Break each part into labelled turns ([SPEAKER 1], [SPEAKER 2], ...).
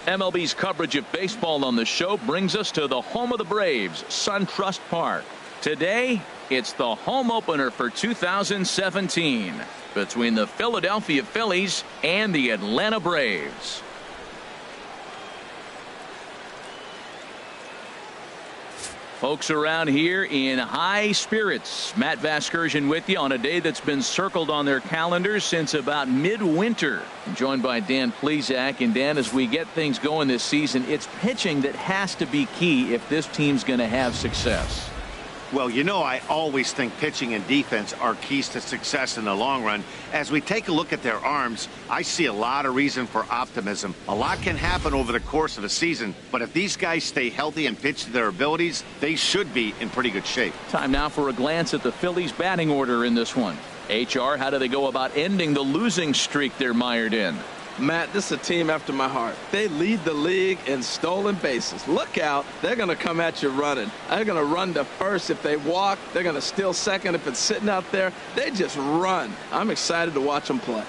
[SPEAKER 1] MLB's coverage of baseball on the show brings us to the home of the Braves, SunTrust Park. Today, it's the home opener for 2017 between the Philadelphia Phillies and the Atlanta Braves. Folks around here in high spirits. Matt Vasgersian with you on a day that's been circled on their calendars since about midwinter. I'm joined by Dan Plesac. And Dan, as we get things going this season, it's pitching that has to be key if this team's going to have success.
[SPEAKER 2] Well, you know, I always think pitching and defense are keys to success in the long run. As we take a look at their arms, I see a lot of reason for optimism. A lot can happen over the course of a season, but if these guys stay healthy and pitch to their abilities, they should be in pretty good shape.
[SPEAKER 1] Time now for a glance at the Phillies batting order in this one. HR, how do they go about ending the losing streak they're mired in?
[SPEAKER 3] Matt, this is a team after my heart. They lead the league in stolen bases. Look out. They're going to come at you running. They're going to run to first if they walk. They're going to steal second if it's sitting out there. They just run. I'm excited to watch them play.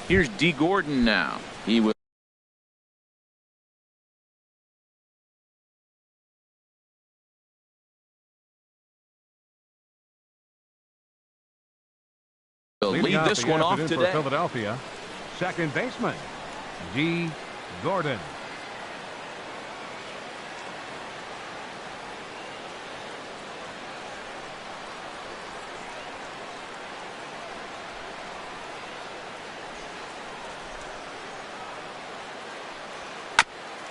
[SPEAKER 1] Here's D. Gordon now. He was lead this one off today.
[SPEAKER 4] For Philadelphia, second baseman D. Gordon.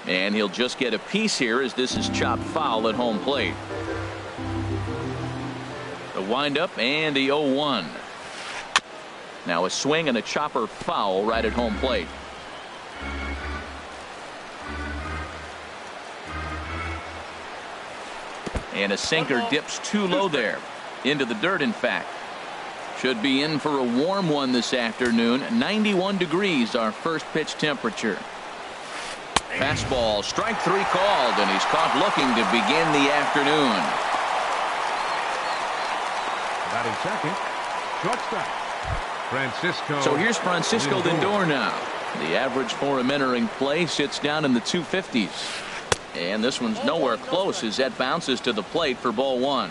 [SPEAKER 1] And he'll just get a piece here as this is chopped foul at home plate. The windup and the 0-1. Now a swing and a chopper foul right at home plate. And a sinker dips too low there. Into the dirt, in fact. Should be in for a warm one this afternoon. 91 degrees, our first pitch temperature. Fastball, strike three called, and he's caught looking to begin the afternoon.
[SPEAKER 4] Batting second, shortstop Francisco.
[SPEAKER 1] So here's Francisco Lindor now. The average for him entering play sits down in the 250s. And this one's nowhere close as that bounces to the plate for ball one.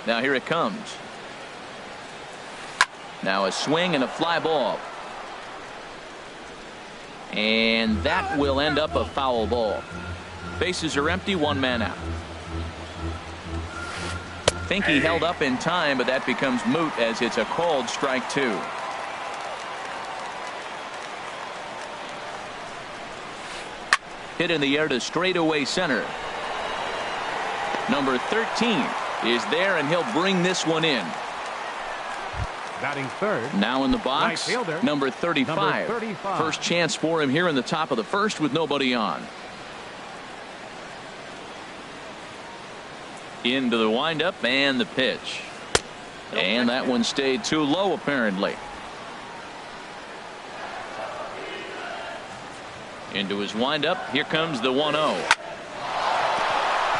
[SPEAKER 1] Now here it comes. Now a swing and a fly ball. And that will end up a foul ball. Bases are empty, one man out. Think he held up in time, but that becomes moot as it's a called strike two. Hit in the air to straightaway center. Number 13 is there, and he'll bring this one in.
[SPEAKER 4] Batting third.
[SPEAKER 1] Now in the box,
[SPEAKER 4] right fielder,
[SPEAKER 1] number 35. First chance for him here in the top of the first with nobody on. Into the windup and the pitch. And that one stayed too low apparently. Into his windup. Here comes the 1-0.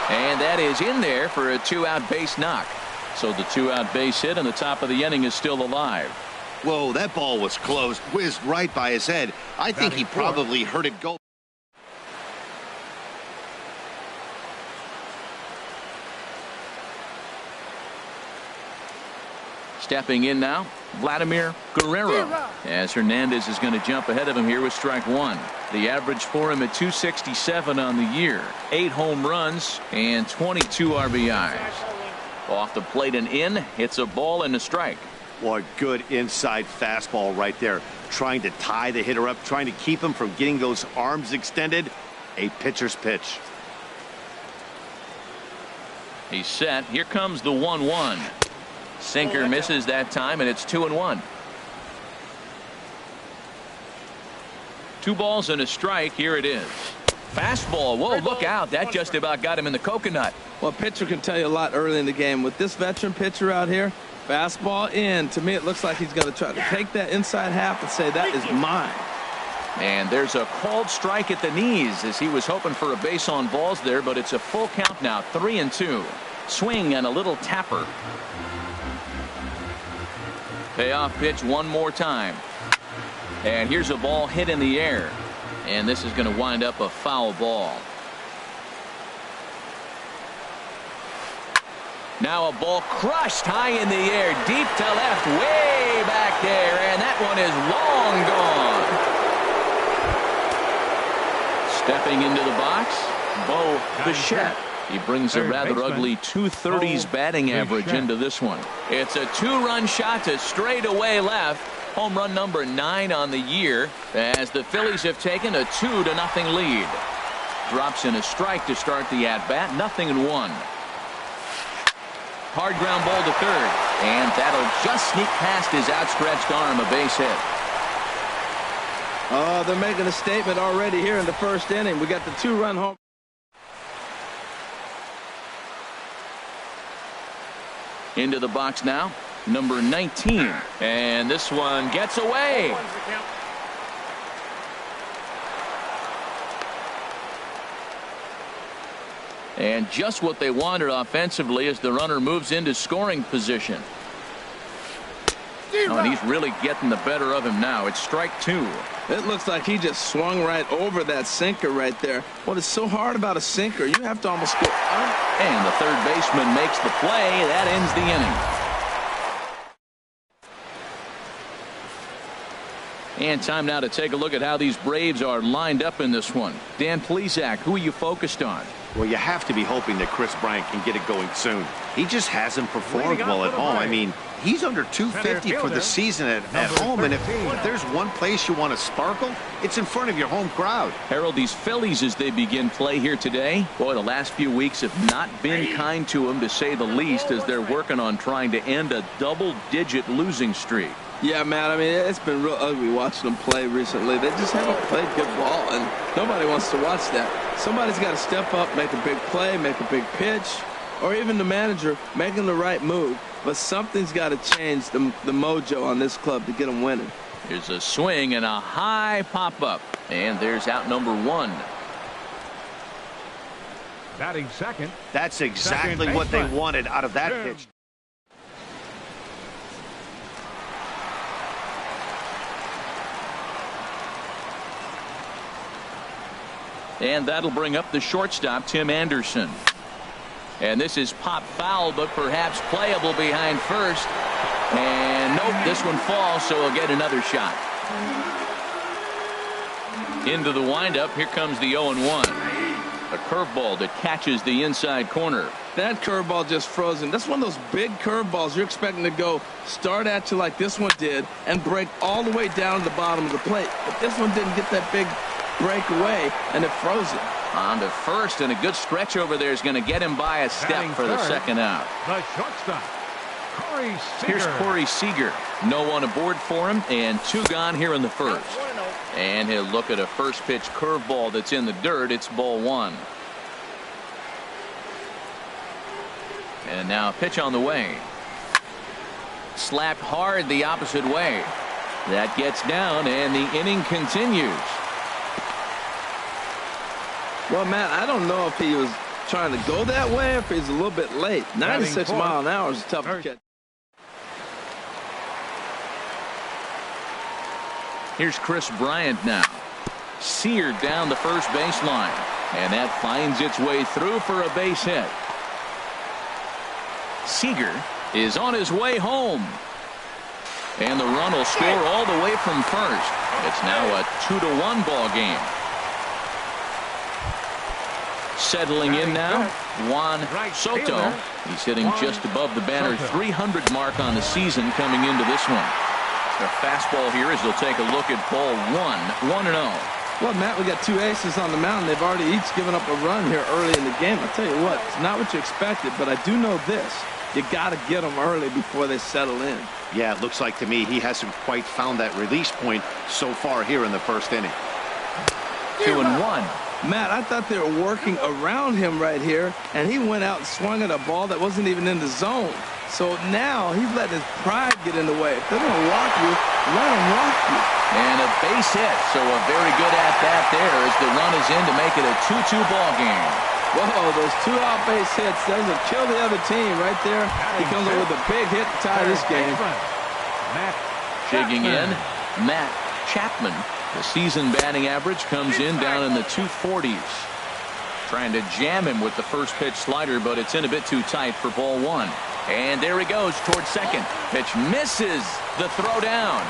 [SPEAKER 1] And that is in there for a two-out base knock. So the two-out base hit and the top of the inning is still alive.
[SPEAKER 2] Whoa, that ball was close. Whizzed right by his head. I think he probably heard it go.
[SPEAKER 1] Stepping in now, Vladimir Guerrero, as Hernandez is going to jump ahead of him here with strike one. The average for him at 267 on the year, 8 home runs and 22 RBIs. Off the plate and in, hits a ball and a strike.
[SPEAKER 2] Well, a good inside fastball right there, trying to tie the hitter up, trying to keep him from getting those arms extended. A pitcher's pitch.
[SPEAKER 1] He's set. Here comes the 1-1. Sinker misses that time, and it's 2-1. 2 balls and a strike. Here it is. Fastball. Whoa, look out. That just about got him in the coconut.
[SPEAKER 3] Well, a pitcher can tell you a lot early in the game. With this veteran pitcher out here, fastball in. To me, it looks like he's going to try to take that inside half and say, that is mine.
[SPEAKER 1] And there's a called strike at the knees as he was hoping for a base on balls there, but it's a full count now, 3-2. Swing and a little tapper. Payoff pitch one more time. And here's a ball hit in the air. And this is going to wind up a foul ball. Now a ball crushed high in the air, deep to left, way back there, and that one is long gone. Stepping into the box, Bo Bichette. He brings a rather ugly 230s batting average into this one. It's a 2-run shot to straightaway left. Home run number 9 on the year as the Phillies have taken a 2-0 lead. Drops in a strike to start the at-bat, 0-1. Hard ground ball to third, and that'll just sneak past his outstretched arm, a base hit.
[SPEAKER 3] Oh, they're making a statement already here in the first inning. We got the 2-run home.
[SPEAKER 1] Into the box now, number 19, and this one gets away. And just what they wanted offensively as the runner moves into scoring position. Oh, and he's really getting the better of him now. It's strike 2.
[SPEAKER 3] It looks like he just swung right over that sinker right there. What is so hard about a sinker? You have to almost go up.
[SPEAKER 1] And the third baseman makes the play. That ends the inning. And time now to take a look at how these Braves are lined up in this one. Dan Plesac, who are you focused on?
[SPEAKER 2] Well, you have to be hoping that Chris Bryant can get it going soon. He just hasn't performed well at home. I mean, he's under 250 for the season at home, and if there's one place you want to sparkle, it's in front of your home crowd.
[SPEAKER 1] Harold, these Phillies, as they begin play here today, boy, the last few weeks have not been kind to them, to say the least, as they're working on trying to end a double-digit losing streak.
[SPEAKER 3] Yeah, man, I mean, it's been real ugly watching them play recently. They just haven't played good ball, and nobody wants to watch that. Somebody's got to step up, make a big play, make a big pitch, or even the manager making the right move. But something's got to change the mojo on this club to get them winning.
[SPEAKER 1] Here's a swing and a high pop-up, and there's out number 1.
[SPEAKER 4] Batting second.
[SPEAKER 2] That's exactly what they wanted out of that pitch.
[SPEAKER 1] And that'll bring up the shortstop, Tim Anderson. And this is pop foul, but perhaps playable behind first. And nope, this one falls, so he'll get another shot. Into the windup, here comes the 0-1. A curveball that catches the inside corner.
[SPEAKER 3] That curveball just frozen. That's one of those big curveballs you're expecting to go start at you like this one did and break all the way down to the bottom of the plate. But this one didn't get that big break away, and it froze it.
[SPEAKER 1] On to first, and a good stretch over there is going to get him by a step for the second out.
[SPEAKER 4] The shortstop, Corey Seager.
[SPEAKER 1] Here's Corey Seager. No one aboard for him, and 2 gone here in the first. And he'll look at a first pitch curveball that's in the dirt. It's ball 1. And now a pitch on the way. Slapped hard the opposite way. That gets down, and the inning continues.
[SPEAKER 3] Well, Matt, I don't know if he was trying to go that way or if he's a little bit late. 96 miles an hour is tough to catch.
[SPEAKER 1] Here's Chris Bryant now. Seared down the first baseline. And that finds its way through for a base hit. Seager is on his way home. And the run will score all the way from first. It's now a 2-1 ball game. Settling in now, Juan Soto. He's hitting just above the banner 300 mark on the season coming into this one. The fastball here as they'll take a look at ball 1, 1-0.
[SPEAKER 3] Well, Matt, we got two aces on the mound. They've already each given up a run here early in the game. I'll tell you what, it's not what you expected, but I do know this. You got to get them early before they settle in.
[SPEAKER 2] Yeah, it looks like to me he hasn't quite found that release point so far here in the first inning.
[SPEAKER 1] 2-1.
[SPEAKER 3] Matt, I thought they were working around him right here, and he went out and swung at a ball that wasn't even in the zone. So now he's letting his pride get in the way. If they're going to walk you, let them walk you.
[SPEAKER 1] And a base hit, so a very good at-bat there as the run is in to make it a 2-2 ball game.
[SPEAKER 3] Whoa, those two out base hits, those will kill the other team right there. He comes up with a big hit to tie this game.
[SPEAKER 1] Shaking in, Matt Chapman. The season batting average comes in down in the 240s. Trying to jam him with the first pitch slider, but it's in a bit too tight for ball 1. And there he goes towards second. Pitch misses the throw down.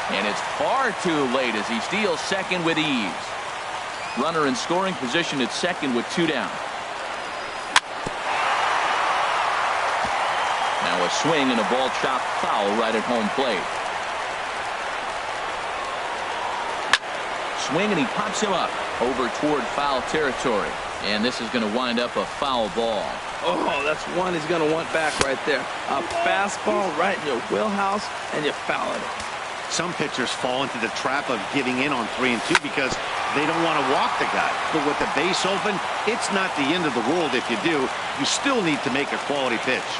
[SPEAKER 1] And it's far too late as he steals second with ease. Runner in scoring position at second with 2 down. Now a swing and a ball chopped foul right at home plate. Swing and he pops him up over toward foul territory. And this is going to wind up a foul ball.
[SPEAKER 3] Oh, that's one he's going to want back right there. A fastball right in your wheelhouse, and you foul it.
[SPEAKER 2] Some pitchers fall into the trap of giving in on 3 and 2 because they don't want to walk the guy. But with the base open, it's not the end of the world if you do. You still need to make a quality pitch.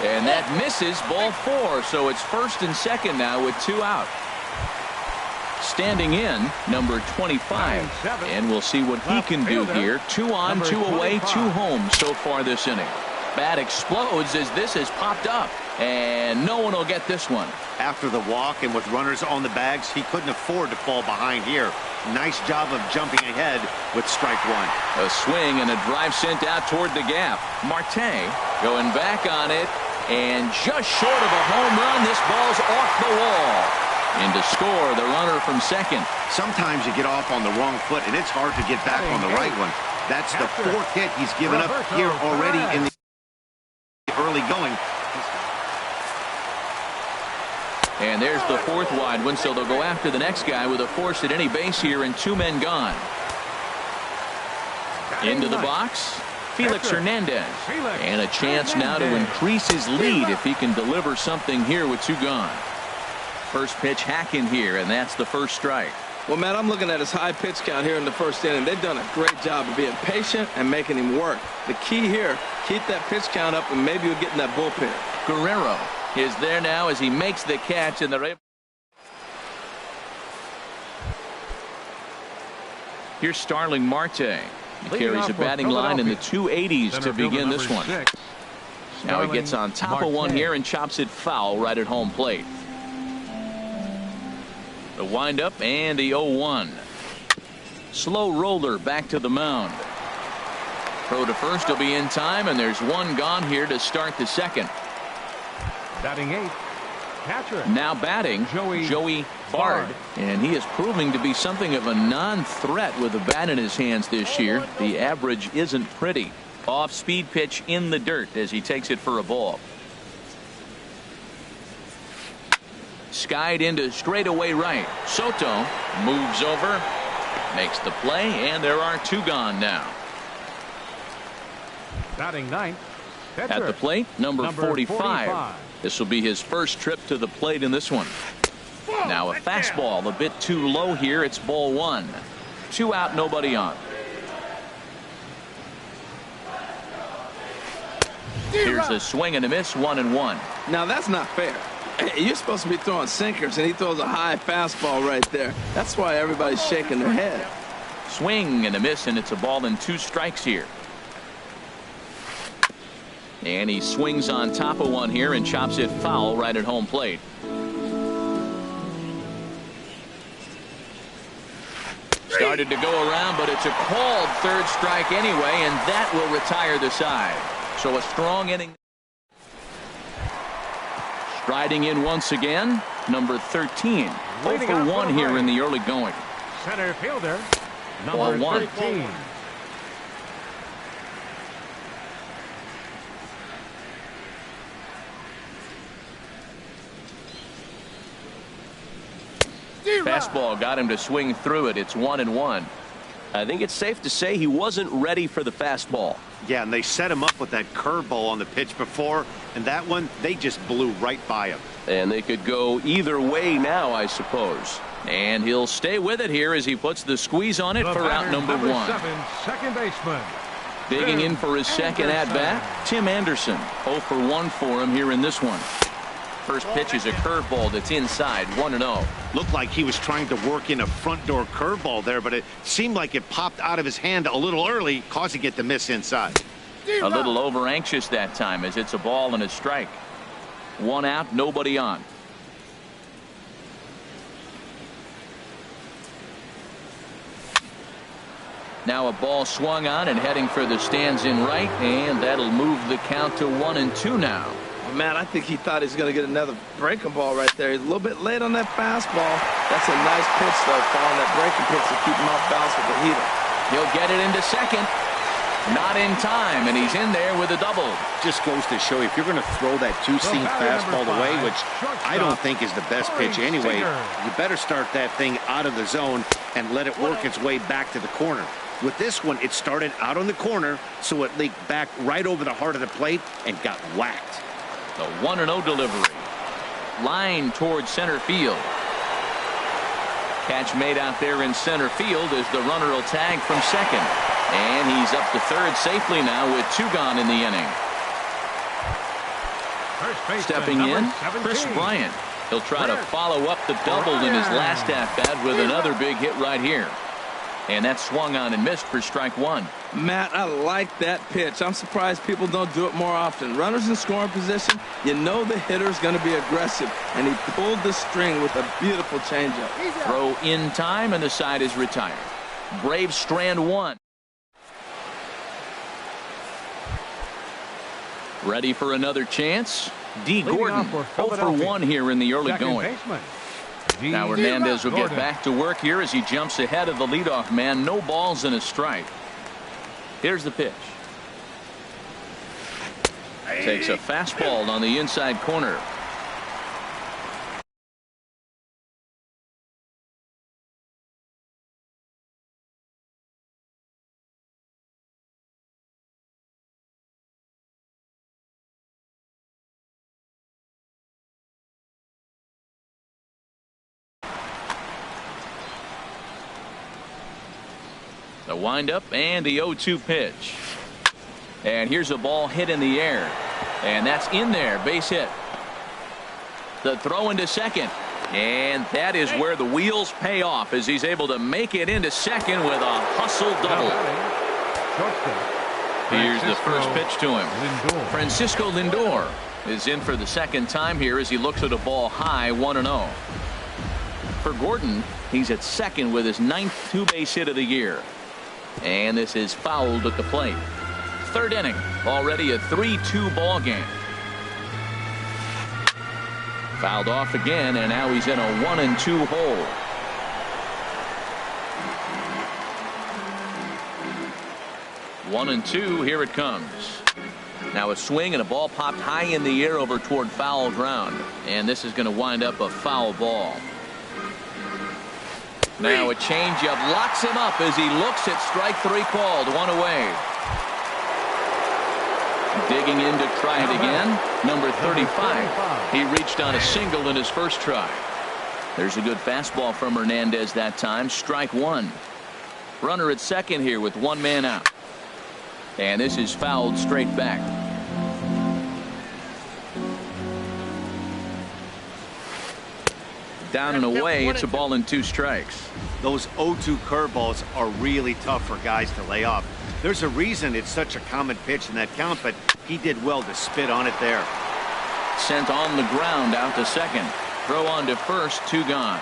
[SPEAKER 1] And that misses ball 4. So it's first and second now with 2 out. Standing in, number 25. And we'll see what he can do here. 2 on, 2 away, 2 home so far this inning. Bat explodes as this has popped up. And no one will get this one.
[SPEAKER 2] After the walk and with runners on the bags, he couldn't afford to fall behind here. Nice job of jumping ahead with strike 1.
[SPEAKER 1] A swing and a drive sent out toward the gap. Marte going back on it. And just short of a home run, this ball's off the wall. And to score, the runner from second.
[SPEAKER 2] Sometimes you get off on the wrong foot, and it's hard to get back on the right one. That's the 4th hit he's given up here already in the early going.
[SPEAKER 1] And there's the 4th wide one, so they'll go after the next guy with a force at any base here and 2 men gone. Into the box, Felix Hernandez. And a chance now to increase his lead if he can deliver something here with 2 gone. First pitch hacking here, and that's the first strike.
[SPEAKER 3] Well, Matt, I'm looking at his high pitch count here in the first inning. They've done a great job of being patient and making him work. The key here, keep that pitch count up, and maybe you'll get in that bullpen.
[SPEAKER 1] Guerrero is there now as he makes the catch, and they're able. Here's Starling Marte. He carries a batting line in the 280s to begin this one. Now he gets on top of one here and chops it foul right at home plate. The windup and the 0-1. Slow roller back to the mound. Throw to first will be in time, and there's 1 gone here to start the second.
[SPEAKER 4] Batting 8th, catcher.
[SPEAKER 1] Now batting, Joey Bard. And he is proving to be something of a non-threat with a bat in his hands this year. The average isn't pretty. Off-speed pitch in the dirt as he takes it for a ball. Skied into straightaway right. Soto moves over, makes the play, and there are 2 gone now.
[SPEAKER 4] Batting 9th, catcher.
[SPEAKER 1] At the plate, number 45. This will be his first trip to the plate in this one. Now a fastball a bit too low here. It's ball 1. 2 out, nobody on. Here's a swing and a miss, 1-1.
[SPEAKER 3] Now that's not fair. You're supposed to be throwing sinkers, and he throws a high fastball right there. That's why everybody's shaking their head.
[SPEAKER 1] Swing and a miss, and it's a ball and 2 strikes here. And he swings on top of one here and chops it foul right at home plate. Started to go around, but it's a called 3rd strike anyway, and that will retire the side. So a strong inning. Riding in once again, number 13. 0
[SPEAKER 4] Leading
[SPEAKER 1] for
[SPEAKER 4] off
[SPEAKER 1] 1
[SPEAKER 4] for the
[SPEAKER 1] here in
[SPEAKER 4] Braves.
[SPEAKER 1] the early going.
[SPEAKER 4] Center fielder,
[SPEAKER 1] Ball
[SPEAKER 4] number
[SPEAKER 1] 1.
[SPEAKER 4] 13.
[SPEAKER 1] Fastball got him to swing through it. It's 1-1.
[SPEAKER 5] I think it's safe to say he wasn't ready for the fastball.
[SPEAKER 2] Yeah, and they set him up with that curveball on the pitch before, and that one, they just blew right by him.
[SPEAKER 5] And they could go either way now, I suppose.
[SPEAKER 1] And he'll stay with it here as he puts the squeeze on it
[SPEAKER 4] The
[SPEAKER 1] for out
[SPEAKER 4] batter,
[SPEAKER 1] number 1.
[SPEAKER 4] 7, second baseman.
[SPEAKER 1] Digging in for his second at-bat, Tim Anderson. 0 for 1 for him here in this one. First pitch is a curveball that's inside, 1-0.
[SPEAKER 2] Looked like he was trying to work in a front door curveball there, but it seemed like it popped out of his hand a little early, causing it to miss inside.
[SPEAKER 1] A little over anxious that time as it's a ball and a strike. 1 out, nobody on. Now a ball swung on and heading for the stands in right, and that'll move the count to 1-2 now.
[SPEAKER 3] Oh, man, I think he thought he was going to get another breaking ball right there. He's a little bit late on that fastball. That's a nice pitch, though, following that breaking pitch to keep him off balance with the heater.
[SPEAKER 1] He'll get it into second. Not in time, and he's in there with a double.
[SPEAKER 2] Just goes to show you, if you're going to throw that two-seam fastball away, which I don't think is the best pitch anyway, you better start that thing out of the zone and let it work its way back to the corner. With this one, it started out on the corner, so it leaked back right over the heart of the plate and got whacked.
[SPEAKER 1] The 1-0 delivery. Line towards center field. Catch made out there in center field as the runner will tag from second. And he's up to third safely now with 2 gone in the inning. Stepping in, Chris Bryant. He'll try to follow up the double in his last at-bat with another big hit right here. And that swung on and missed for strike 1.
[SPEAKER 3] Matt, I like that pitch. I'm surprised people don't do it more often. Runners in scoring position, you know the hitter's going to be aggressive, and he pulled the string with a beautiful changeup.
[SPEAKER 1] Throw in time, and the side is retired. Braves strand 1. Ready for another chance? D. Gordon, 0 for 1 here in the early going. Now Hernandez will get back to work here as he jumps ahead of the leadoff man. No balls and a strike. Here's the pitch. Takes a fastball on the inside corner. The windup and the 0-2 pitch. And here's a ball hit in the air. And that's in there. Base hit. The throw into second. And that is where the wheels pay off as he's able to make it into second with a hustle double. Here's the first pitch to him. Francisco Lindor is in for the second time here as he looks at a ball high, 1-0. For Gordon, he's at second with his 9th two-base hit of the year. And this is fouled at the plate. Third inning, already a 3-2 ball game. Fouled off again, and now he's in a 1-2 hole. One and two, here it comes. Now a swing and a ball popped high in the air over toward foul ground. And this is going to wind up a foul ball. Now a changeup locks him up as he looks at strike 3 called. 1 away. Digging in to try it again. Number 35. He reached on a single in his first try. There's a good fastball from Hernandez that time. Strike 1. Runner at second here with 1 man out. And this is fouled straight back. Down and away. It's a ball and 2 strikes.
[SPEAKER 2] Those 0-2 curveballs are really tough for guys to lay off. There's a reason it's such a common pitch in that count, but he did well to spit on it there.
[SPEAKER 1] Sent on the ground out to second. Throw on to first. 2 gone.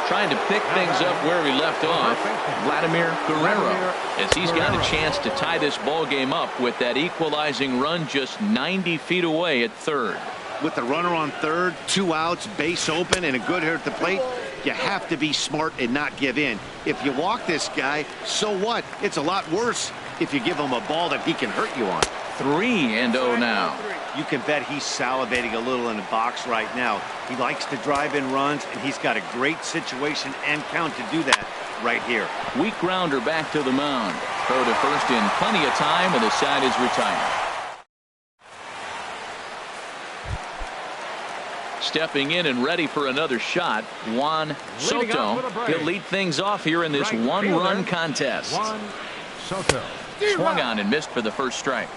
[SPEAKER 1] Trying to pick things up where we left off, Vladimir Guerrero, as he's got a chance to tie this ball game up with that equalizing run just 90 feet away at third.
[SPEAKER 2] With the runner on third, 2 outs, base open, and a good hit at the plate, you have to be smart and not give in. If you walk this guy, so what? It's a lot worse if you give him a ball that he can hurt you on.
[SPEAKER 1] 3-0 now.
[SPEAKER 2] You can bet he's salivating a little in the box right now. He likes to drive in runs, and he's got a great situation and count to do that right here.
[SPEAKER 1] Weak grounder back to the mound. Throw to first in plenty of time, and the side is retired. Stepping in and ready for another shot, Juan Soto. He'll lead things off here in this one-run contest.
[SPEAKER 4] Juan Soto.
[SPEAKER 1] Swung on and missed for the first strike.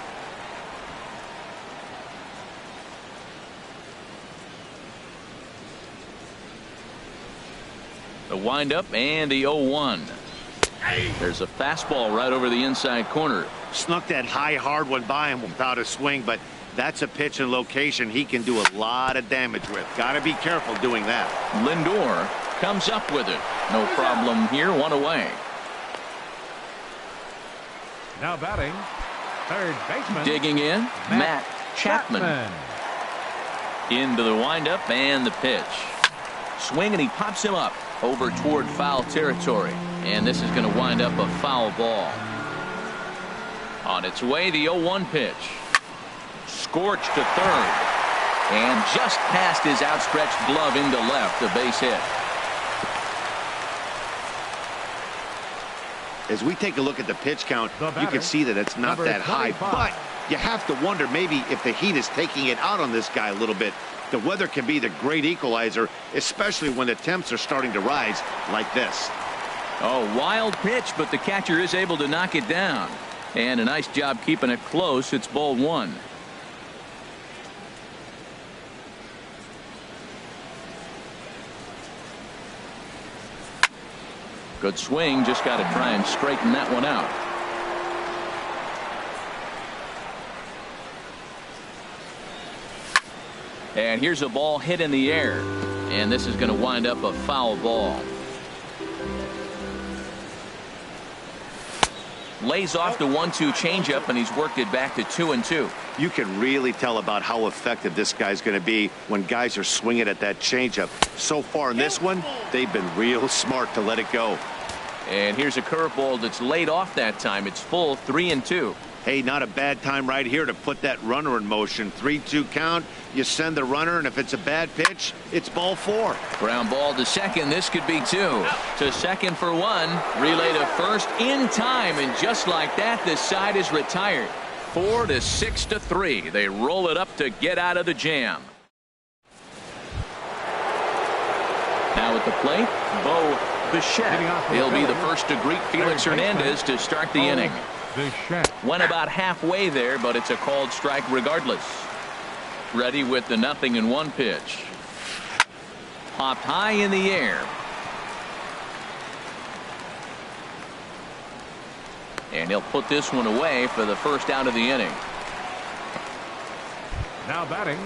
[SPEAKER 1] The windup and the 0-1. There's a fastball right over the inside corner.
[SPEAKER 2] Snuck that high, hard one by him without a swing, but that's a pitch and location he can do a lot of damage with. Got to be careful doing that.
[SPEAKER 1] Lindor comes up with it. No problem here. 1 away.
[SPEAKER 4] Now batting, third baseman.
[SPEAKER 1] Digging in, Matt Chapman. Into the windup and the pitch. Swing, and he pops him up over toward foul territory. And this is going to wind up a foul ball. On its way, the 0-1 pitch. Scorched to third. And just past his outstretched glove into left, a base hit.
[SPEAKER 2] As we take a look at the pitch count, you can see that it's not that high, but you have to wonder maybe if the heat is taking it out on this guy a little bit. The weather can be the great equalizer, especially when the temps are starting to rise like this.
[SPEAKER 1] Oh, wild pitch, but the catcher is able to knock it down. And a nice job keeping it close. It's ball 1. Good swing, just got to try and straighten that one out. And here's a ball hit in the air, and this is going to wind up a foul ball. Lays off the 1-2 changeup, and he's worked it back to 2-2.
[SPEAKER 2] You can really tell about how effective this guy's going to be when guys are swinging at that changeup. So far in this one, they've been real smart to let it go.
[SPEAKER 1] And here's a curveball that's laid off that time. It's full, 3-2.
[SPEAKER 2] Hey, not a bad time right here to put that runner in motion. 3-2 count. You send the runner, and if it's a bad pitch, it's ball 4.
[SPEAKER 1] Ground ball to second. This could be 2. To second for 1. Relay to first in time, and just like that, this side is retired. 4-6-3. They roll it up to get out of the jam. Now at the plate, Bo Bichette. He'll be the first to greet Felix Hernandez to start the inning. Went about halfway there, but it's a called strike regardless. Ready with the 0-1 pitch. Popped high in the air. And he'll put this one away for the first out of the inning.
[SPEAKER 4] Now batting,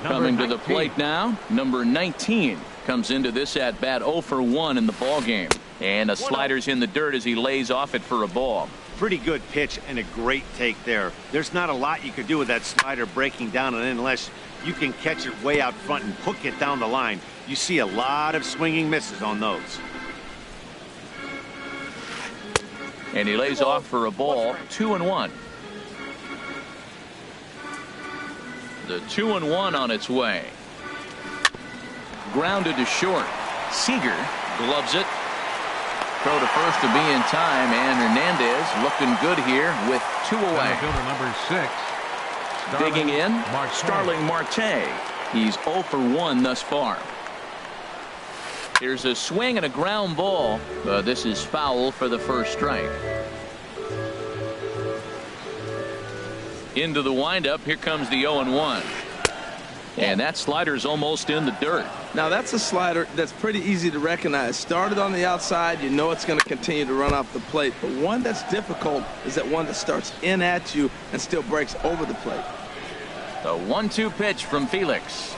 [SPEAKER 1] coming to the plate now, number 19 comes into this at bat 0 for 1 in the ball game. And a slider's in the dirt as he lays off it for a ball.
[SPEAKER 2] Pretty good pitch and a great take there. There's not a lot you could do with that slider breaking down, and unless you can catch it way out front and hook it down the line, you see a lot of swinging misses on those.
[SPEAKER 1] And he lays off for a ball. 2-1. The 2-1 on its way. Grounded to short. Seager gloves it. Throw to first to be in time, and Hernandez looking good here with 2 away.
[SPEAKER 4] Fielder number 6.
[SPEAKER 1] Digging in, Starling Marte. He's 0 for 1 thus far. Here's a swing and a ground ball. This is foul for the first strike. Into the windup. Here comes the 0-1. And that slider's almost in the dirt.
[SPEAKER 3] Now that's a slider that's pretty easy to recognize. Started on the outside, you know it's going to continue to run off the plate. But one that's difficult is that one that starts in at you and still breaks over the plate.
[SPEAKER 1] The 1-2 pitch from Felix.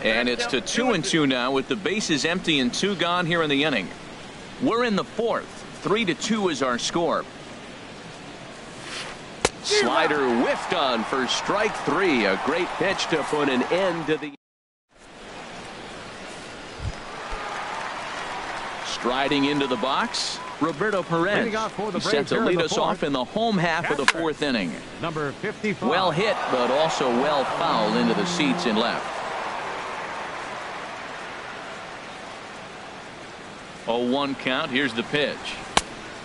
[SPEAKER 1] And it's to 2-2 now with the bases empty and 2 gone here in the inning. We're in the 4th. 3-2 is our score. Slider whiffed on for strike 3. A great pitch to put an end to the. Striding into the box, Roberto Perez. He set to lead us off in the home half of the 4th inning.
[SPEAKER 4] Number 55.
[SPEAKER 1] Well hit, but also well fouled into the seats in left. 0-1 count. Here's the pitch.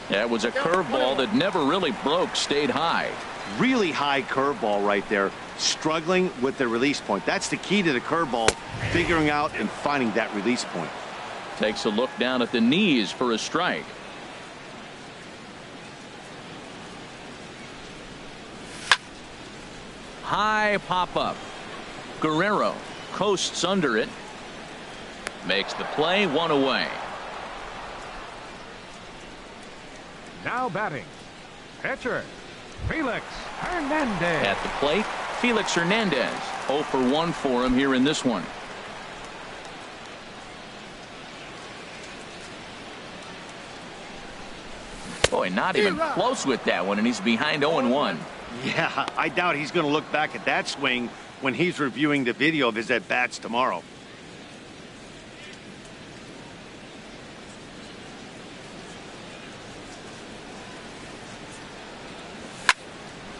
[SPEAKER 1] That was a curveball that never really broke, stayed high.
[SPEAKER 2] Really high curveball right there. Struggling with the release point. That's the key to the curveball, figuring out and finding that release point.
[SPEAKER 1] Takes a look down at the knees for a strike. High pop up. Guerrero coasts under it. Makes the play, 1 away.
[SPEAKER 4] Now batting, pitcher, Felix Hernandez.
[SPEAKER 1] At the plate, Felix Hernandez. 0 for 1 for him here in this one. Boy, not even close with that one, and he's behind 0-1.
[SPEAKER 2] Yeah, I doubt he's going to look back at that swing when he's reviewing the video of his at-bats tomorrow.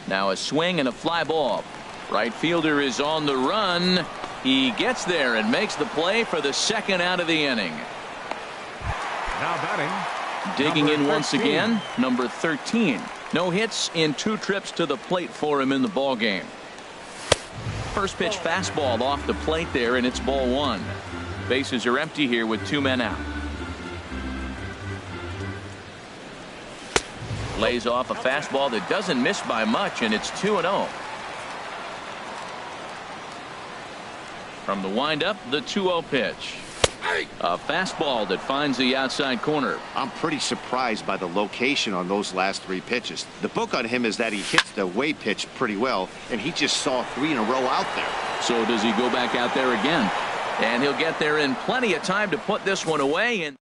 [SPEAKER 1] Now a swing and a fly ball. Right fielder is on the run. He gets there and makes the play for the 2nd out of the inning.
[SPEAKER 4] Now batting,
[SPEAKER 1] Digging in
[SPEAKER 4] number
[SPEAKER 1] once
[SPEAKER 4] 13.
[SPEAKER 1] again, number 13. No hits in 2 trips to the plate for him in the ball game. First pitch fastball off the plate there, and it's ball 1. Bases are empty here with 2 men out. Lays off a fastball that doesn't miss by much, and it's 2-0. From the windup, the 2-0 pitch. A fastball that finds the outside corner.
[SPEAKER 2] I'm pretty surprised by the location on those last 3 pitches. The book on him is that he hits the away pitch pretty well, and he just saw 3 in a row out there.
[SPEAKER 1] So does he go back out there again? And he'll get there in plenty of time to put this one away. And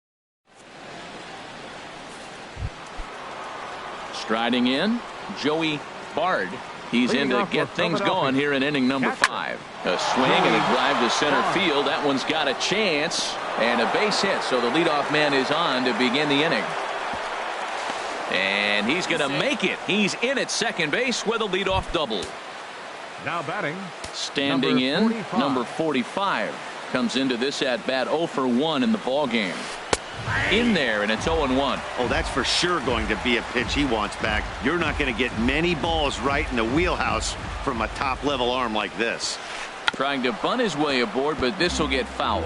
[SPEAKER 1] striding in, Joey Bard. He's in to get things going here in inning number 5. A swing and a drive to center field. That one's got a chance and a base hit. So the leadoff man is on to begin the inning. And he's going to make it. He's in at second base with a leadoff double.
[SPEAKER 4] Now batting,
[SPEAKER 1] Standing
[SPEAKER 4] number
[SPEAKER 1] in,
[SPEAKER 4] 45.
[SPEAKER 1] number 45 comes into this at bat 0 for 1 in the ball game. In there, and it's 0-1.
[SPEAKER 2] Oh, that's for sure going to be a pitch he wants back. You're not going to get many balls right in the wheelhouse from a top-level arm like this.
[SPEAKER 1] Trying to bunt his way aboard, but this will get foul.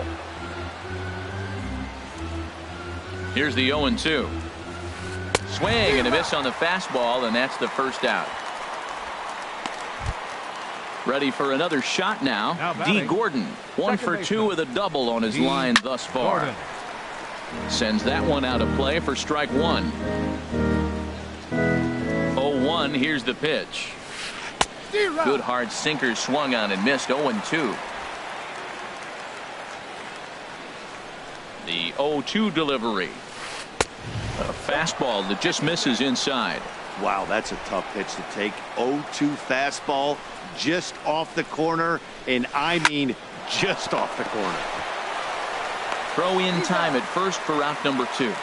[SPEAKER 1] Here's the 0-2. Swing and a miss on the fastball, and that's the first out. Ready for another shot now. D. Gordon, 1 for 2 with a double on his line thus far.
[SPEAKER 4] Gordon.
[SPEAKER 1] Sends that one out of play for strike 1. 0-1. Here's the pitch. Good hard sinker swung on and missed. 0-2. The 0-2 delivery. A fastball that just misses inside.
[SPEAKER 2] Wow, that's a tough pitch to take. 0-2 fastball just off the corner, and I mean just off the corner.
[SPEAKER 1] Throw in time at first for out number 2.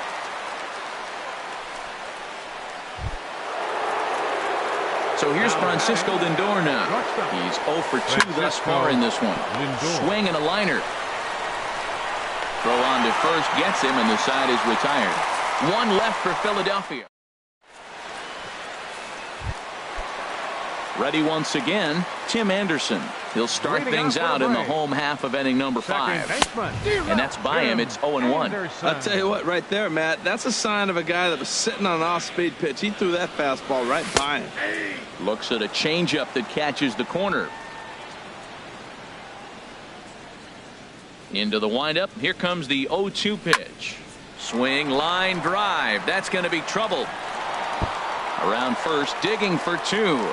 [SPEAKER 1] So here's Francisco Lindor now. He's 0 for 2 thus far in this one. Swing and a liner. Throw on to first gets him, and the side is retired. 1 left for Philadelphia. Ready once again, Tim Anderson. He'll start things out in the home half of inning number 5. And that's by him. It's 0-1.
[SPEAKER 3] I'll tell you what, right there, Matt, that's a sign of a guy that was sitting on an off-speed pitch. He threw that fastball right by him.
[SPEAKER 1] Looks at a changeup that catches the corner. Into the windup. Here comes the 0-2 pitch. Swing, line, drive. That's going to be trouble. Around first, digging for 2.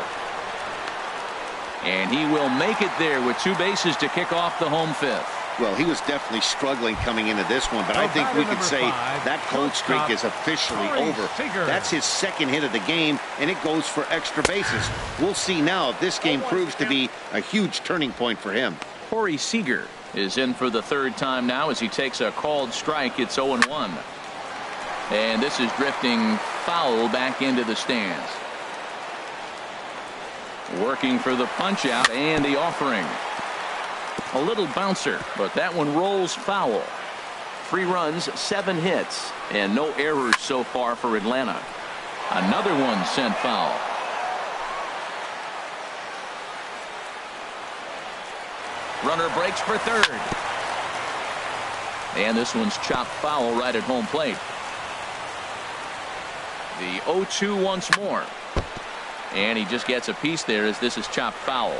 [SPEAKER 1] And he will make it there with 2 bases to kick off the home fifth.
[SPEAKER 2] Well, he was definitely struggling coming into this one, but I think we could say that cold streak is officially over. That's his 2nd hit of the game, and it goes for extra bases. We'll see now if this game proves to be a huge turning point for him.
[SPEAKER 1] Corey Seager is in for the 3rd time now as he takes a called strike. It's 0-1. And this is drifting foul back into the stands. Working for the punch out and the offering. A little bouncer, but that one rolls foul. 3 runs, 7 hits, and no errors so far for Atlanta. Another one sent foul. Runner breaks for 3rd. And this one's chopped foul right at home plate. The 0-2 once more. And he just gets a piece there as this is chopped foul.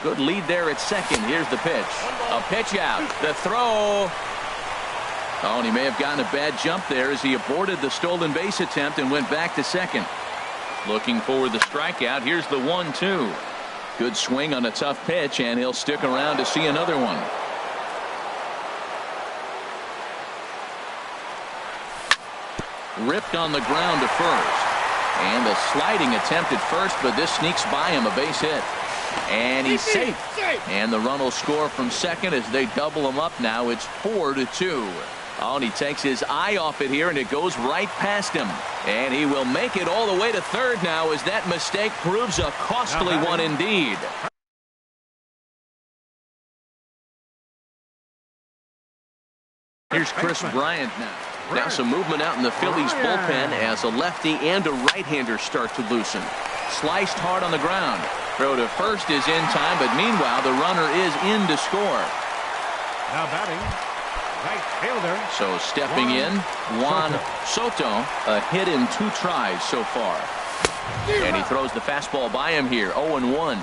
[SPEAKER 1] Good lead there at second. Here's the pitch. A pitch out. The throw. Oh, and he may have gotten a bad jump there as he aborted the stolen base attempt and went back to second. Looking for the strikeout. Here's the 1-2. Good swing on a tough pitch, and he'll stick around to see another one. Ripped on the ground to first. And a sliding attempt at first, but this sneaks by him, a base hit. And he's safe. And the run will score from second as they double him up now. It's 4-2. Oh, and he takes his eye off it here, and it goes right past him. And he will make it all the way to third now as that mistake proves a costly one indeed. Here's Chris Bryant now. Now some movement out in the Phillies bullpen as a lefty and a right-hander start to loosen. Sliced hard on the ground. Throw to first is in time, but meanwhile the runner is in to score.
[SPEAKER 4] Now batting, right fielder.
[SPEAKER 1] So stepping in, Juan Soto, a hit in 2 tries so far. And he throws the fastball by him here, 0-1.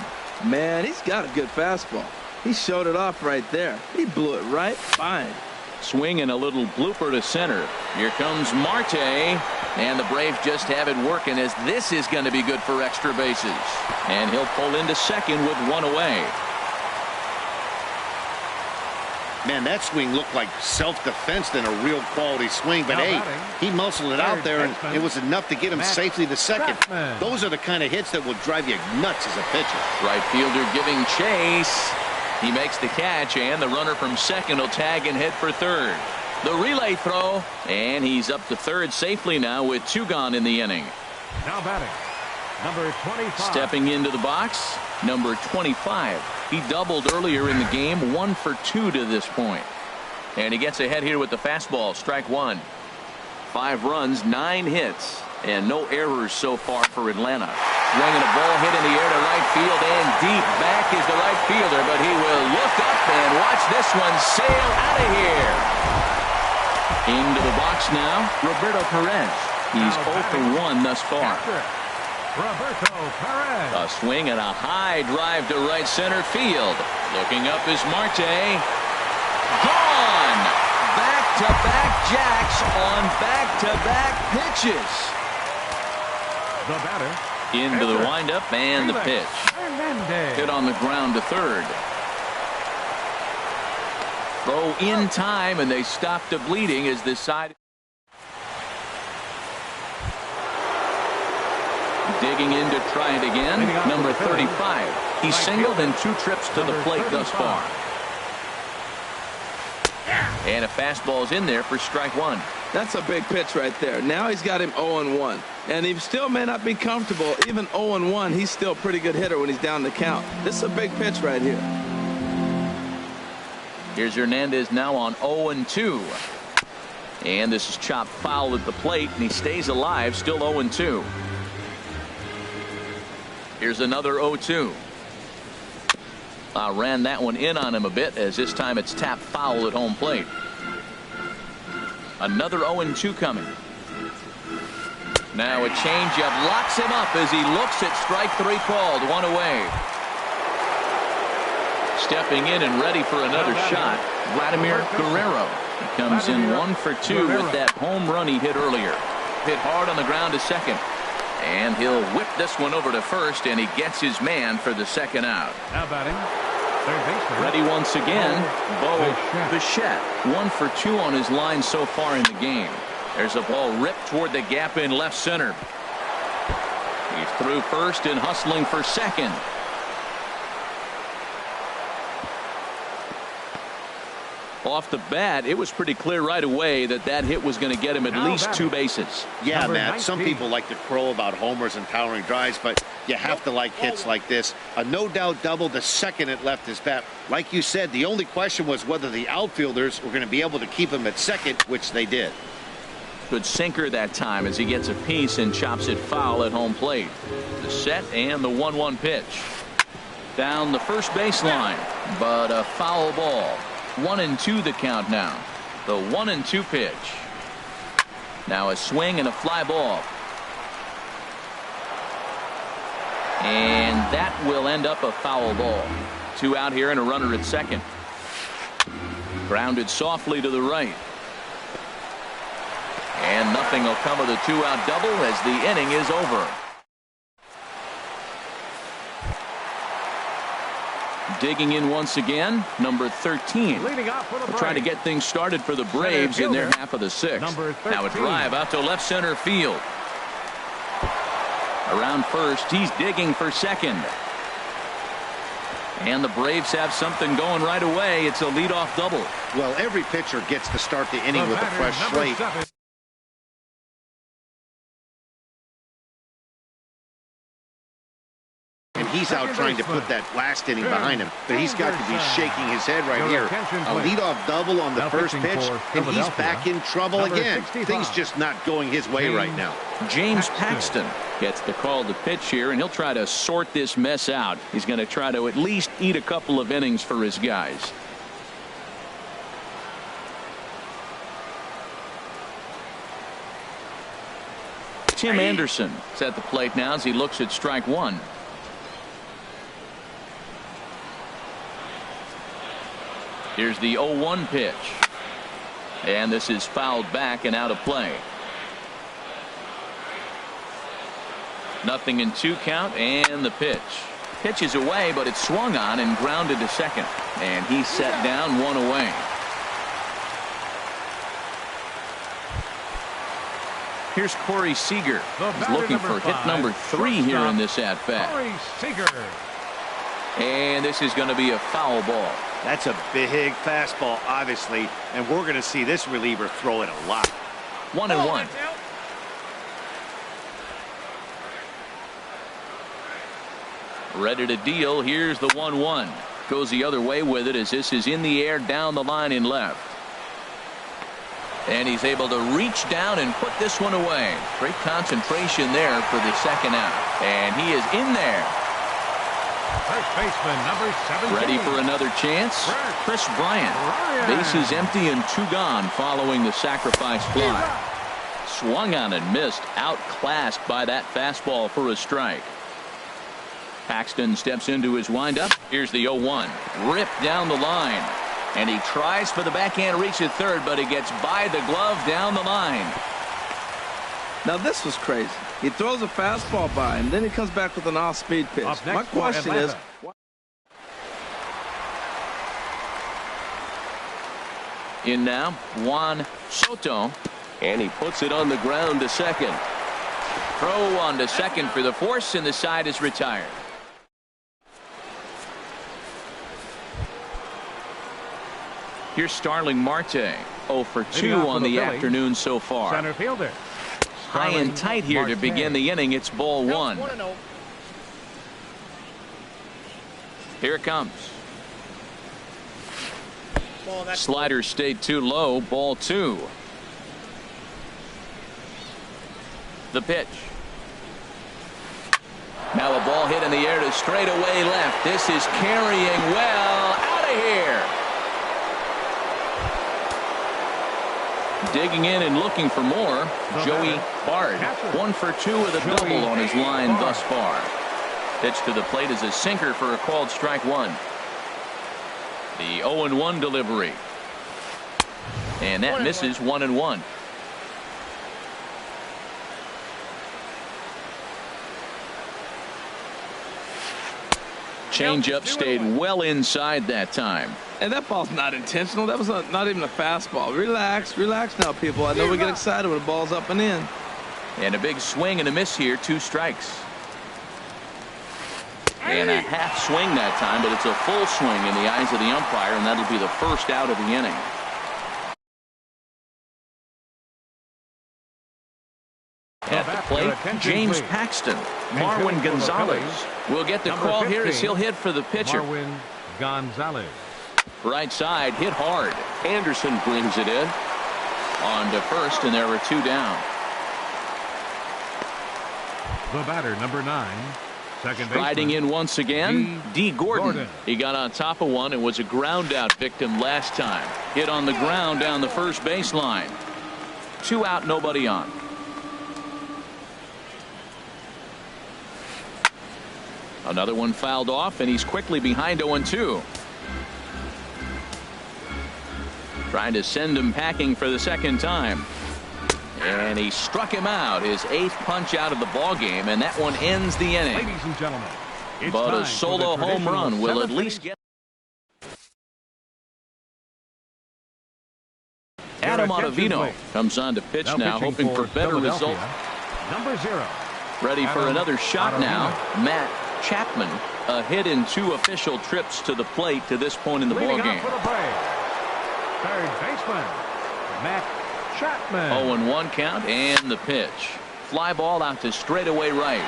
[SPEAKER 3] Man, he's got a good fastball. He showed it off right there. He blew it right fine.
[SPEAKER 1] Swing and a little blooper to center. Here comes Marte, and the Braves just have it working as this is going to be good for extra bases. And he'll pull into second with 1 away.
[SPEAKER 2] Man, that swing looked like self-defense than a real quality swing. But hey, he muscled it out there, and it was enough to get him safely to second. Those are the kind of hits that will drive you nuts as a pitcher.
[SPEAKER 1] Right fielder giving chase. He makes the catch, and the runner from second will tag and head for third. The relay throw, and he's up to third safely now with 2 gone in the inning.
[SPEAKER 4] Now batting, number 25.
[SPEAKER 1] Stepping into the box, number 25. He doubled earlier in the game, 1 for 2 to this point. And he gets ahead here with the fastball, strike 1. 5 runs, 9 hits, and no errors so far for Atlanta. Swinging a ball hit in the air to right field, and deep back is the right fielder, but he will look up and watch this one sail out of here. Into the box now, Roberto Perez. He's 0 for 1 thus far.
[SPEAKER 4] Roberto Perez.
[SPEAKER 1] A swing and a high drive to right center field. Looking up is Marte. Gone! Back-to-back jacks on back-to-back pitches.
[SPEAKER 4] The batter.
[SPEAKER 1] Into the windup and the pitch. Hit on the ground to third. Throw in time, and they stop the bleeding as this side. Digging in to try it again. Number 35. He's singled in 2 trips to the plate thus far. And a fastball's in there for strike 1.
[SPEAKER 3] That's a big pitch right there. Now he's got him 0-1. And he still may not be comfortable. Even 0-1, he's still a pretty good hitter when he's down the count. This is a big pitch right here.
[SPEAKER 1] Here's Hernandez now on 0-2. And this is chopped foul at the plate, and he stays alive, still 0-2. Here's another 0-2. Ran that one in on him a bit as this time it's tapped foul at home plate. Another 0-2 coming. Now a changeup locks him up as he looks at strike 3 called. 1 away. Stepping in and ready for another shot, Vladimir Guerrero. He comes in 1 for 2 with that home run he hit earlier. Hit hard on the ground to second. And he'll whip this one over to first, and he gets his man for the second out.
[SPEAKER 4] Now batting, third baseman.
[SPEAKER 1] Ready once again, Bo Bichette. 1 for 2 on his line so far in the game. There's a ball ripped toward the gap in left center. He's through first and hustling for second. Off the bat, it was pretty clear right away that that hit was going to get him at least 2 bases.
[SPEAKER 2] Yeah, Matt, some people like to crow about homers and towering drives, but you have to like hits like this. A no-doubt double the second it left his bat. Like you said, the only question was whether the outfielders were going to be able to keep him at second, which they did.
[SPEAKER 1] Good sinker that time as he gets a piece and chops it foul at home plate. The set and the 1-1 pitch. Down the first baseline, but a foul ball. 1-2 the count now. The 1-2 pitch. Now a swing and a fly ball. And that will end up a foul ball. 2 out here and a runner at second. Grounded softly to the right. And nothing will come of the 2-out double as the inning is over. Digging in once again, number 13. Trying to get things started for the Braves in their half of the 6th. Now a drive out to left center field. Around first, he's digging for second. And the Braves have something going right away. It's a leadoff double.
[SPEAKER 2] Well, every pitcher gets to start the inning with a fresh slate. And he's out trying to put that last inning behind him. But he's got to be shaking his head right here. A leadoff double on the first pitch, and he's back in trouble again. Things just not going his way right now.
[SPEAKER 1] James Paxton gets the call to pitch here, and he'll try to sort this mess out. He's going to try to at least eat a couple of innings for his guys. Tim Anderson is at the plate now as he looks at strike 1. Here's the 0-1 pitch. And this is fouled back and out of play. 0-2 count and the pitch. Pitch is away, but it's swung on and grounded to second. And he's set down 1 away. Here's Corey Seager. He's looking for hit number 3 here in this at-bat.
[SPEAKER 4] Corey Seager.
[SPEAKER 1] And this is going to be a foul ball.
[SPEAKER 2] That's a big fastball, obviously, and we're going to see this reliever throw it a lot.
[SPEAKER 1] 1-1. Ready to deal. Here's the 1-1. Goes the other way with it as this is in the air down the line in left. And he's able to reach down and put this one away. Great concentration there for the second out. And he is in there.
[SPEAKER 4] First baseman, number 17.
[SPEAKER 1] Ready for another chance. Chris Bryant. Bases empty and 2 gone following the sacrifice fly. Swung on and missed. Outclassed by that fastball for a strike. Paxton steps into his windup. Here's the 0-1. Ripped down the line. And he tries for the backhand reach at third, but he gets by the glove down the line.
[SPEAKER 3] Now this was crazy. He throws a fastball by and then he comes back with an off-speed pitch. My question is,
[SPEAKER 1] in now, Juan Soto, and he puts it on the ground to second. Throw on to second for the force, and the side is retired. Here's Starling Marte, 0 for 2 on the afternoon so far.
[SPEAKER 4] Center fielder.
[SPEAKER 1] High and tight here to begin the inning. It's ball 1. Here it comes. Slider stayed too low. Ball 2. The pitch. Now a ball hit in the air to straightaway left. This is carrying well. Out of here. Digging in and looking for more, Joey Bard. 1 for 2 with a double on his line thus far. Pitch to the plate is a sinker for a called strike 1. The 0-1 delivery. And that misses 1-1. Changeup stayed well inside that time.
[SPEAKER 3] And that ball's not intentional. That was not even a fastball. Relax, relax now, people. I know we get excited when the ball's up and in.
[SPEAKER 1] And a big swing and a miss here. 2 strikes. And a half swing that time, but it's a full swing in the eyes of the umpire, and that'll be the first out of the inning. At the plate, James Paxton. Marwin Gonzalez will get the call here as he'll hit for the pitcher.
[SPEAKER 4] Marwin Gonzalez.
[SPEAKER 1] Right side, hit hard. Anderson brings it in. On to first, and there were 2 down.
[SPEAKER 4] The batter, number 9. Second
[SPEAKER 1] Riding
[SPEAKER 4] baseman,
[SPEAKER 1] in once again, D. Gordon.
[SPEAKER 4] Gordon.
[SPEAKER 1] He got on top of one and was a ground out victim last time. Hit on the ground down the first baseline. 2 out, nobody on. Another one fouled off, and he's quickly behind 0-2. Trying to send him packing for the second time. And he struck him out, his 8th punch out of the ball game, and that one ends the inning.
[SPEAKER 4] Ladies and gentlemen, it's
[SPEAKER 1] But
[SPEAKER 4] time
[SPEAKER 1] a
[SPEAKER 4] for
[SPEAKER 1] solo
[SPEAKER 4] the
[SPEAKER 1] home run will at
[SPEAKER 4] traditional
[SPEAKER 1] least get
[SPEAKER 4] Your
[SPEAKER 1] Adam
[SPEAKER 4] attention,
[SPEAKER 1] Ottavino
[SPEAKER 4] please.
[SPEAKER 1] comes on to pitch now,
[SPEAKER 4] pitching
[SPEAKER 1] hoping for better
[SPEAKER 4] Philadelphia,
[SPEAKER 1] results.
[SPEAKER 4] Number 0.
[SPEAKER 1] Ready for
[SPEAKER 4] Adam
[SPEAKER 1] another shot
[SPEAKER 4] Ottavino.
[SPEAKER 1] now. Matt Chapman, a hit in 2 official trips to the plate to this point in the ball
[SPEAKER 4] Leading
[SPEAKER 1] game.
[SPEAKER 4] off for the Braves, third baseman, Matt Chapman.
[SPEAKER 1] 0-1 count, and the pitch. Fly ball out to straightaway right.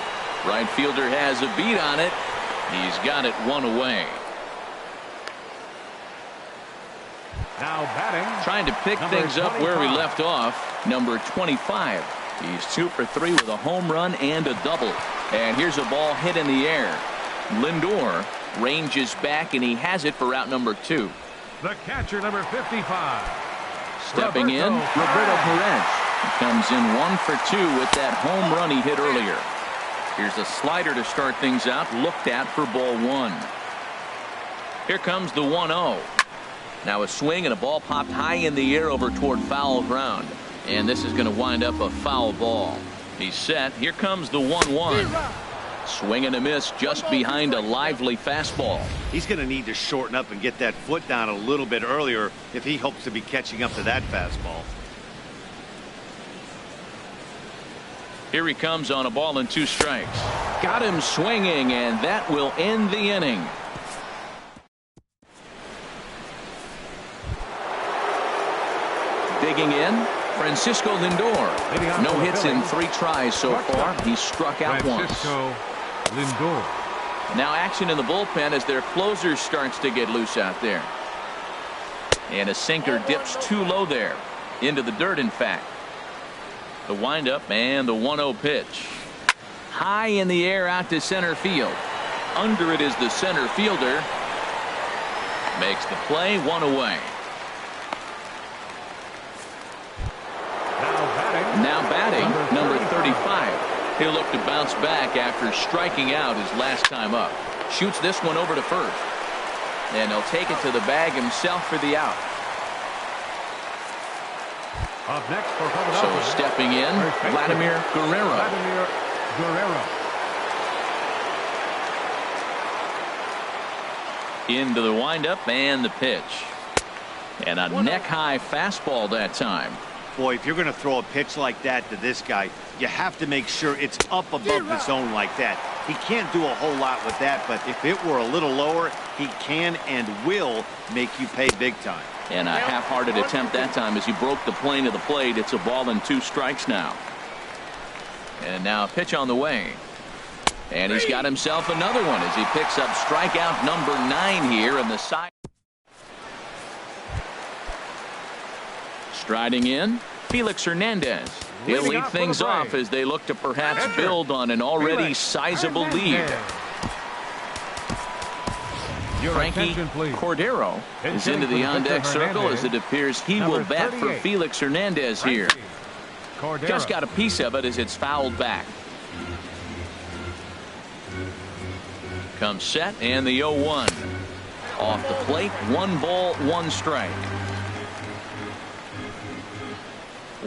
[SPEAKER 1] Right fielder has a beat on it. He's got it 1 away.
[SPEAKER 4] Now batting.
[SPEAKER 1] Trying to pick
[SPEAKER 4] Number
[SPEAKER 1] things up where we
[SPEAKER 4] 25.
[SPEAKER 1] left off. Number 25. He's 2 for 3 with a home run and a double. And here's a ball hit in the air. Lindor ranges back, and he has it for out number 2.
[SPEAKER 4] The catcher, number 55.
[SPEAKER 1] Stepping in, Roberto Perez. He comes in 1 for 2 with that home run he hit earlier. Here's a slider to start things out, looked at for ball 1. Here comes the 1-0. Now a swing and a ball popped high in the air over toward foul ground. And this is going to wind up a foul ball. He's set. Here comes the 1-1. Swing and a miss just behind a lively fastball.
[SPEAKER 2] He's going to need to shorten up and get that foot down a little bit earlier if he hopes to be catching up to that fastball.
[SPEAKER 1] Here he comes on a ball and 2 strikes. Got him swinging, and that will end the inning. Digging in, Francisco Lindor. No hits in 3 tries so far. He struck out once.
[SPEAKER 4] Francisco Lindor.
[SPEAKER 1] Now action in the bullpen as their closer starts to get loose out there. And a sinker dips too low there. Into the dirt, in fact. The windup and the 1-0 pitch. High in the air out to center field. Under it is the center fielder. Makes the play, 1 away. Now batting, number 35. He'll look to bounce back after striking out his last time up. Shoots this one over to first. And he'll take it to the bag himself for the out.
[SPEAKER 4] Up next for
[SPEAKER 1] So
[SPEAKER 4] Philadelphia.
[SPEAKER 1] stepping in,
[SPEAKER 4] First baseman,
[SPEAKER 1] Vladimir Guerrero.
[SPEAKER 4] Vladimir Guerrero.
[SPEAKER 1] Into the windup and the pitch. And a neck-high fastball that time.
[SPEAKER 2] Boy, if you're going to throw a pitch like that to this guy, you have to make sure it's up above the zone like that. He can't do a whole lot with that, but if it were a little lower, he can and will make you pay big time.
[SPEAKER 1] And a half-hearted attempt that time as he broke the plane of the plate. It's a ball and 2 strikes now. And now a pitch on the way. And he's got himself another one as he picks up strikeout number 9 here in the side. Striding in, Felix Hernandez. He'll lead things off as they look to perhaps build on an already sizable lead. Frankie Cordero is into the on-deck circle as it appears he will bat for Felix Hernandez here. Just got a piece of it as it's fouled back. Comes set and the 0-1. Off the plate, 1 ball, 1 strike.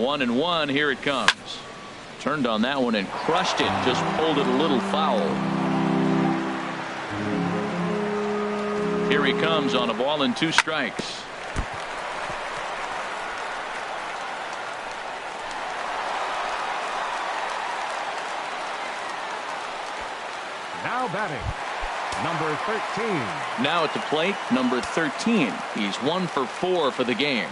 [SPEAKER 1] 1-1. Here it comes. Turned on that one and crushed it. Just pulled it a little foul. Here he comes on a ball and 2 strikes.
[SPEAKER 4] Now batting, number 13.
[SPEAKER 1] Now at the plate, number 13. He's 1 for 4 for the game.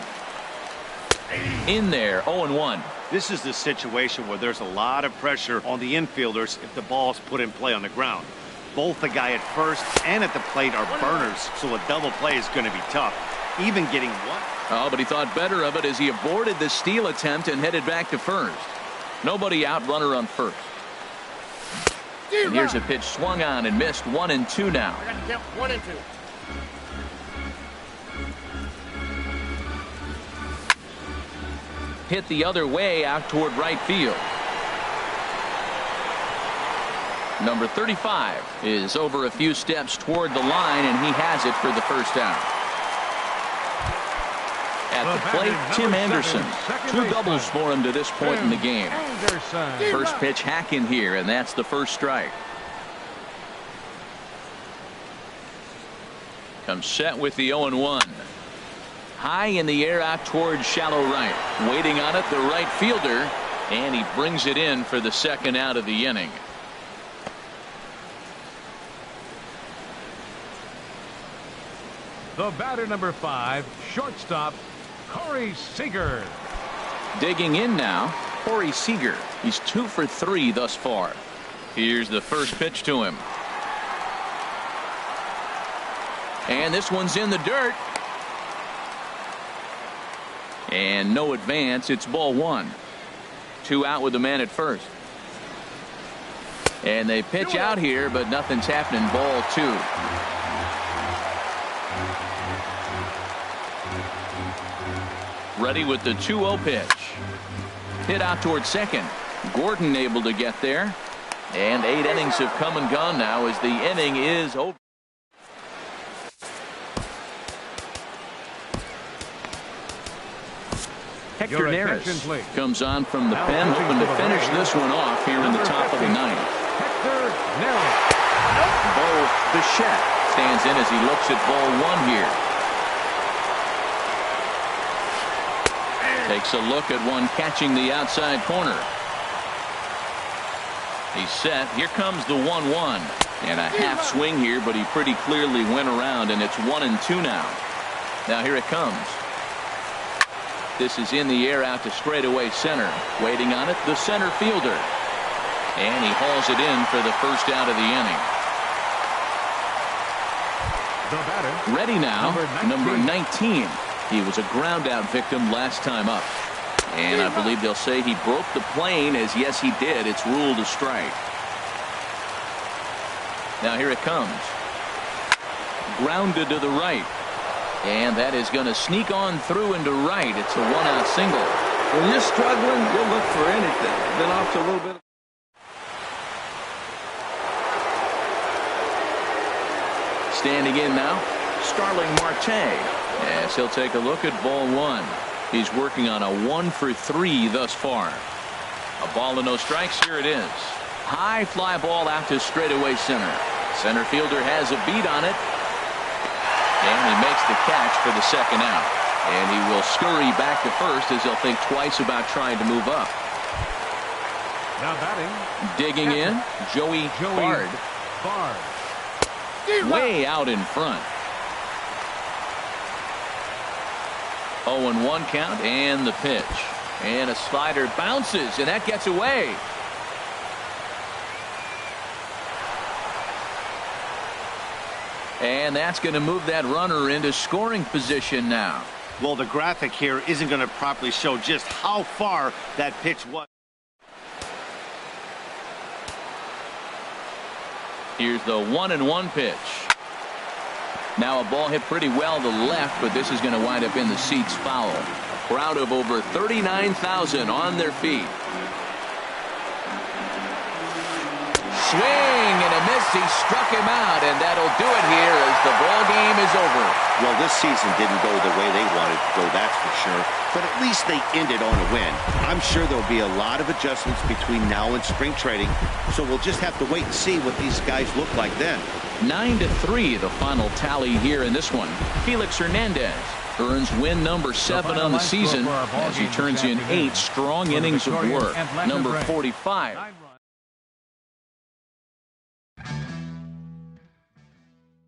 [SPEAKER 1] In there, 0-1.
[SPEAKER 2] This is the situation where there's a lot of pressure on the infielders if the ball's put in play on the ground. Both the guy at first and at the plate are burners, so a double play is going to be tough. Even getting one.
[SPEAKER 1] Oh, but he thought better of it as he aborted the steal attempt and headed back to first. Nobody out, runner on first. And here's a pitch swung on and missed. 1-2 now.
[SPEAKER 6] 1-2.
[SPEAKER 1] Hit the other way out toward right field. Number 35 is over a few steps toward the line, and he has it for the first out. At the plate, Tim Anderson. 2 doubles for him to this point in the game. First pitch hack in here, and that's the first strike. Comes set with the 0-1. High in the air out toward shallow right. Waiting on it, the right fielder, and he brings it in for the second out of the inning.
[SPEAKER 4] The batter, number 5, shortstop, Corey Seager.
[SPEAKER 1] Digging in now, Corey Seager. He's 2 for 3 thus far. Here's the first pitch to him. And this one's in the dirt. And no advance. It's ball 1. 2 out with the man at first. And they pitch out here, but nothing's happening. Ball 2. Ready with the 2-0 pitch. Hit out towards second. Gordon able to get there. And 8 innings have come and gone now as the inning is over. Hector Neris comes on from the pen, hoping to finish this one off here in the top of the 9th.
[SPEAKER 4] Hector Neris.
[SPEAKER 1] Bo Bichette stands in as he looks at ball 1 here. Takes a look at one catching the outside corner. He's set. Here comes the 1-1. And a half swing here, but he pretty clearly went around, and it's 1-2 now. Now here it comes. This is in the air out to straightaway center. Waiting on it, the center fielder. And he hauls it in for the first out of the inning.
[SPEAKER 4] The batter,
[SPEAKER 1] ready now, number 19. He was a ground out victim last time up. And I believe they'll say he broke the plane, as yes he did. It's ruled a strike. Now here it comes. Grounded to the right. And that is going to sneak on through into right. It's a 1-out single.
[SPEAKER 3] When you're struggling, you'll look for anything. Been off to a little bit.
[SPEAKER 1] Standing in now, Starling Marte. Yes, he'll take a look at ball 1. He's working on a 1 for 3 thus far. A ball and no strikes. Here it is. High fly ball out to straightaway center. Center fielder has a beat on it. And he makes the catch for the second out. And he will scurry back to first as he'll think twice about trying to move up.
[SPEAKER 4] Now batting.
[SPEAKER 1] Digging in, Joey Bard. Way out in front. 0-1 count and the pitch. And a slider bounces, and that gets away. And that's going to move that runner into scoring position now.
[SPEAKER 2] Well, the graphic here isn't going to properly show just how far that pitch was.
[SPEAKER 1] Here's the 1-1 pitch. Now a ball hit pretty well to left, but this is going to wind up in the seats foul. A crowd of over 39,000 on their feet. Swing and a miss He struck him out, and that'll do it here as the ball game is over.
[SPEAKER 2] Well, this season didn't go the way they wanted to go, that's for sure. But at least they ended on a win. I'm sure there'll be a lot of adjustments between now and spring training, so we'll just have to wait and see what these guys look like then.
[SPEAKER 1] 9-3 the final tally here in this one. Felix Hernandez earns win number 7 on the season as he turns in 8 strong innings of work. Number 45.